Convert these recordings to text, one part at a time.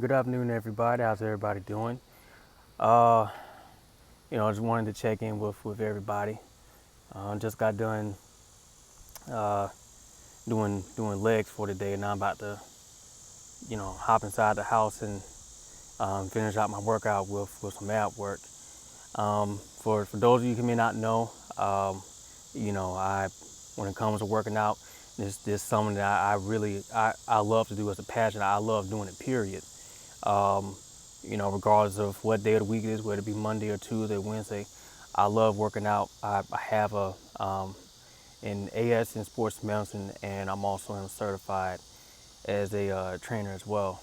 Good afternoon, everybody. How's everybody doing? Uh, I just wanted to check in with everybody. Just got done uh, doing legs for the day, and now I'm about to, hop inside the house and finish out my workout with some ab work. For those of you who may not know, I when it comes to working out, this something that I love to do as a passion. I love doing it. Period. Um, Regardless of what day of the week it is, whether it be Monday or Tuesday, Wednesday, I love working out. I have an AS in sports medicine, and I'm also certified as a trainer as well.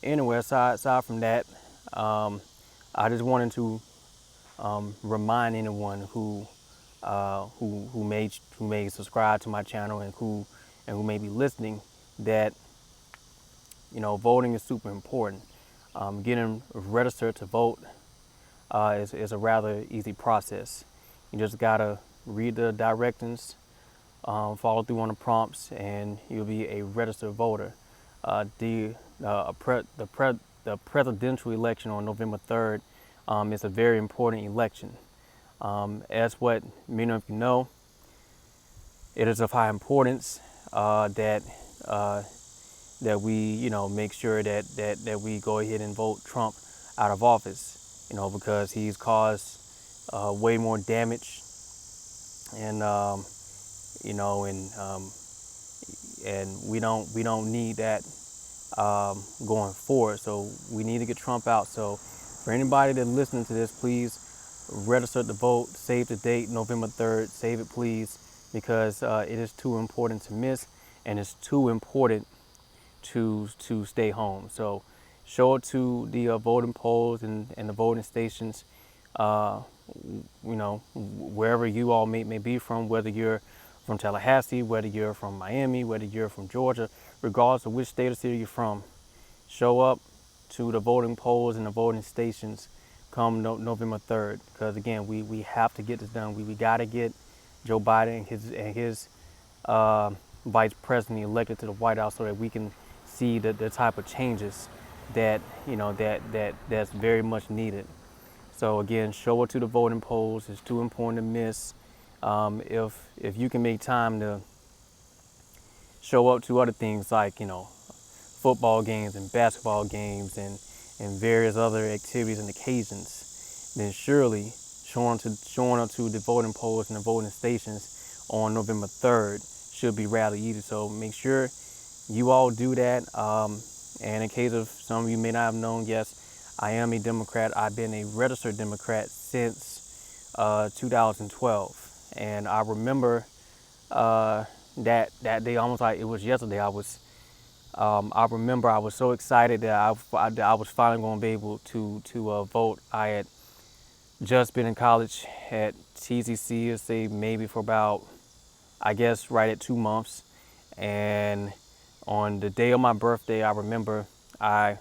Anyway, aside from that, um, I just wanted to remind anyone who may subscribe to my channel and who may be listening that voting is super important. Getting registered to vote is a rather easy process. You just gotta read the directions, follow through on the prompts, and you'll be a registered voter. The presidential election on November 3rd is a very important election. As what many of you know, it is of high importance uh, that we, make sure that we go ahead and vote Trump out of office, because he's caused way more damage and, you know, and, um, and we don't need that going forward. So we need to get Trump out. So for anybody that's listening to this, please register to vote, save the date, November 3rd, save it please, because it is too important to miss, and it's too important to stay home. So show it to the voting polls and the voting stations, uh, wherever you all may be from, whether you're from Tallahassee, whether you're from Miami, whether you're from Georgia, regardless of which state or city you're from, show up to the voting polls and the voting stations come November 3rd. Because again, we have to get this done. We got to get Joe Biden and his uh, vice president elected to the White House so that we can see the type of changes that that's very much needed. So again, show it to the voting polls. It's too important to miss. If you can make time to show up to other things like football games and basketball games and various other activities and occasions, then surely showing up to the voting polls and the voting stations on November 3rd should be rather easy. So make sure you all do that. And in case of some of you may not have known, yes, I am a Democrat. I've been a registered Democrat since 2012, and I remember that day almost like it was yesterday. I remember I was so excited that I was finally going to be able to vote. I had just been in college at TCC, say maybe for about, I guess, right at 2 months. And on the day of my birthday, I remember uh,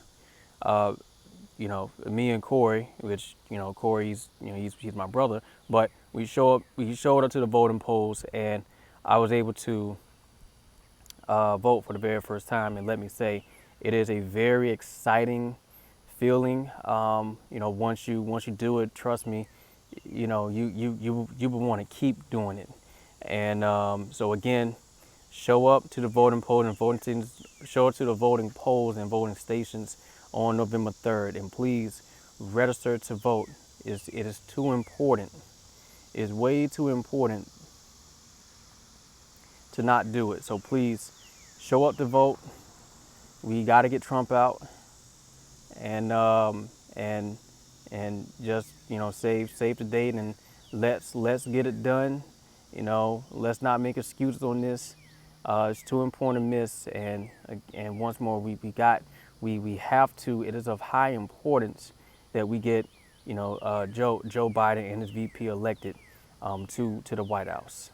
me and Corey, which Corey's, he's my brother, but we showed up to the voting polls, and I was able to vote for the very first time. And let me say, it is a very exciting feeling. Once you do it, trust me, you will want to keep doing it. And so again, show up to the voting polls and voting stations, show up to the voting polls and voting stations on November 3rd, and please register to vote. It is too important. It is way too important to not do it. So please show up to vote. We got to get Trump out, and and just save the date, and let's get it done. Let's not make excuses on this. It's too important to miss, and once more, we have to. It is of high importance that we get Joe Biden and his VP elected to the White House.